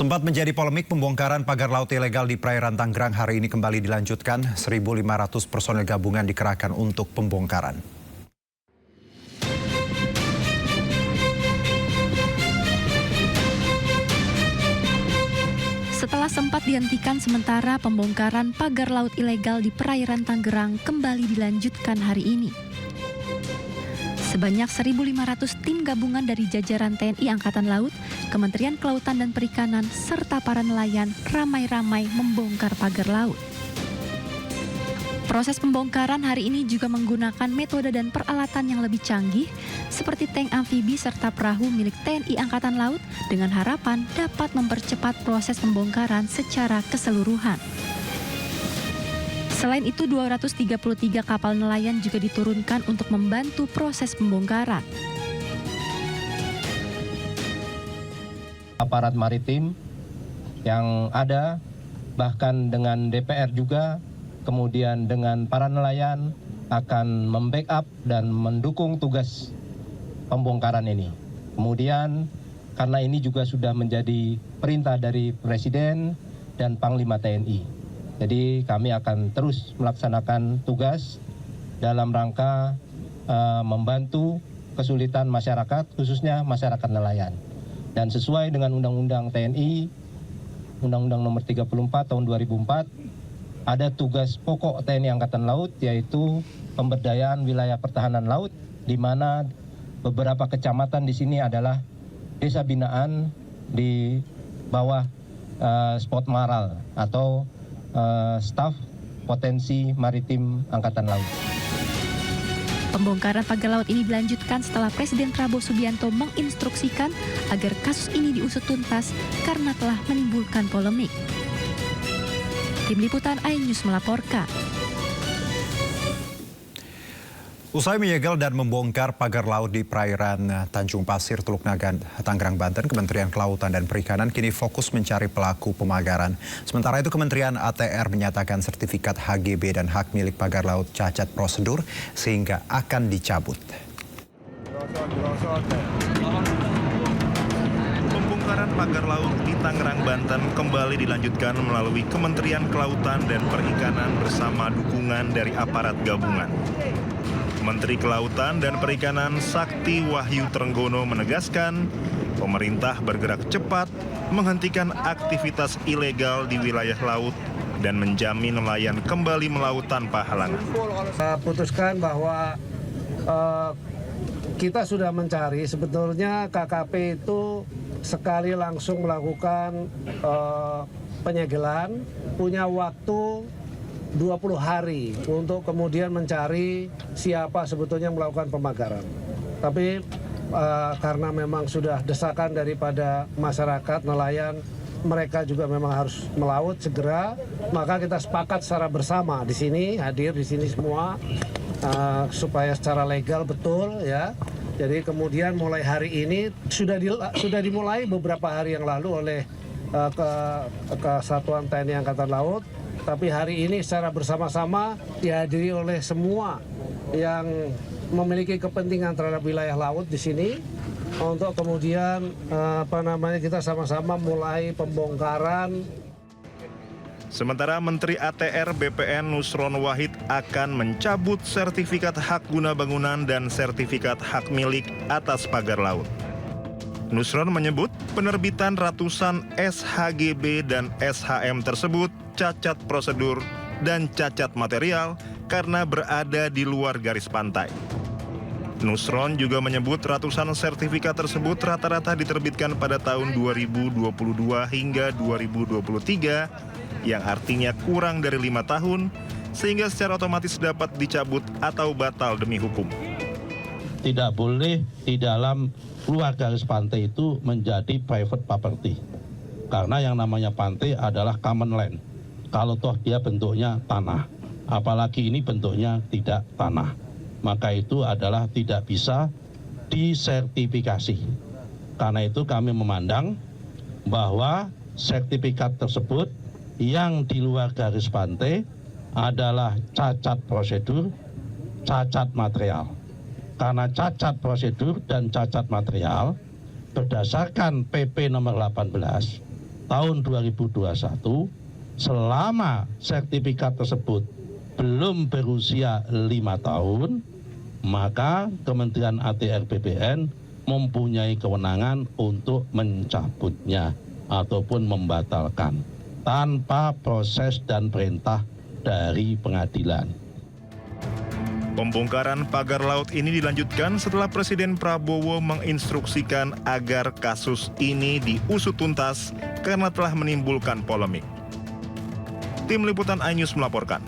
Sempat menjadi polemik, pembongkaran pagar laut ilegal di perairan Tangerang hari ini kembali dilanjutkan. 1.500 personel gabungan dikerahkan untuk pembongkaran. Setelah sempat dihentikan sementara, pembongkaran pagar laut ilegal di perairan Tangerang kembali dilanjutkan hari ini. Sebanyak 1.500 tim gabungan dari jajaran TNI Angkatan Laut, Kementerian Kelautan dan Perikanan, serta para nelayan ramai-ramai membongkar pagar laut. Proses pembongkaran hari ini juga menggunakan metode dan peralatan yang lebih canggih, seperti tank amfibi serta perahu milik TNI Angkatan Laut, dengan harapan dapat mempercepat proses pembongkaran secara keseluruhan. Selain itu, 233 kapal nelayan juga diturunkan untuk membantu proses pembongkaran. Aparat maritim yang ada, bahkan dengan DPR juga, kemudian dengan para nelayan akan membackup dan mendukung tugas pembongkaran ini. Kemudian karena ini juga sudah menjadi perintah dari Presiden dan Panglima TNI. Jadi kami akan terus melaksanakan tugas dalam rangka membantu kesulitan masyarakat, khususnya masyarakat nelayan. Dan sesuai dengan Undang-Undang TNI, Undang-Undang Nomor 34 Tahun 2004, ada tugas pokok TNI Angkatan Laut, yaitu pemberdayaan wilayah pertahanan laut, di mana beberapa kecamatan di sini adalah desa binaan di bawah Spot Maral atau staf potensi maritim Angkatan Laut. Pembongkaran pagar laut ini dilanjutkan setelah Presiden Prabowo Subianto menginstruksikan agar kasus ini diusut tuntas karena telah menimbulkan polemik. Tim Liputan iNews melaporkan. Usai menyegel dan membongkar pagar laut di perairan Tanjung Pasir, Teluk Naga, Tangerang, Banten, Kementerian Kelautan dan Perikanan kini fokus mencari pelaku pemagaran. Sementara itu, Kementerian ATR menyatakan sertifikat HGB dan hak milik pagar laut cacat prosedur sehingga akan dicabut. Pembongkaran pagar laut di Tangerang, Banten kembali dilanjutkan melalui Kementerian Kelautan dan Perikanan bersama dukungan dari aparat gabungan. Menteri Kelautan dan Perikanan Sakti Wahyu Trenggono menegaskan, pemerintah bergerak cepat menghentikan aktivitas ilegal di wilayah laut dan menjamin nelayan kembali melaut tanpa halangan. Putuskan bahwa kita sudah mencari, sebetulnya KKP itu sekali langsung melakukan penyegelan, punya waktu 20 hari untuk kemudian mencari siapa sebetulnya melakukan pemagaran. Tapi karena memang sudah desakan daripada masyarakat, nelayan, mereka juga memang harus melaut segera, maka kita sepakat secara bersama di sini, hadir di sini semua, supaya secara legal betul ya. Jadi kemudian mulai hari ini sudah dimulai beberapa hari yang lalu oleh Kesatuan TNI Angkatan Laut. Tapi hari ini secara bersama-sama dihadiri oleh semua yang memiliki kepentingan terhadap wilayah laut di sini untuk kemudian kita sama-sama mulai pembongkaran. Sementara Menteri ATR BPN Nusron Wahid akan mencabut sertifikat hak guna bangunan dan sertifikat hak milik atas pagar laut. Nusron menyebut penerbitan ratusan SHGB dan SHM tersebut cacat prosedur dan cacat material karena berada di luar garis pantai. Nusron juga menyebut ratusan sertifikat tersebut rata-rata diterbitkan pada tahun 2022 hingga 2023, yang artinya kurang dari 5 tahun, sehingga secara otomatis dapat dicabut atau batal demi hukum. Tidak boleh di dalam luar garis pantai itu menjadi private property. Karena yang namanya pantai adalah common land. Kalau toh dia bentuknya tanah, apalagi ini bentuknya tidak tanah, maka itu adalah tidak bisa disertifikasi. Karena itu kami memandang bahwa sertifikat tersebut yang di luar garis pantai adalah cacat prosedur, cacat material. Karena cacat prosedur dan cacat material berdasarkan PP nomor 18 tahun 2021, selama sertifikat tersebut belum berusia 5 tahun, maka Kementerian ATR BPN mempunyai kewenangan untuk mencabutnya ataupun membatalkan tanpa proses dan perintah dari pengadilan. Pembongkaran pagar laut ini dilanjutkan setelah Presiden Prabowo menginstruksikan agar kasus ini diusut tuntas karena telah menimbulkan polemik. Tim Liputan iNews melaporkan.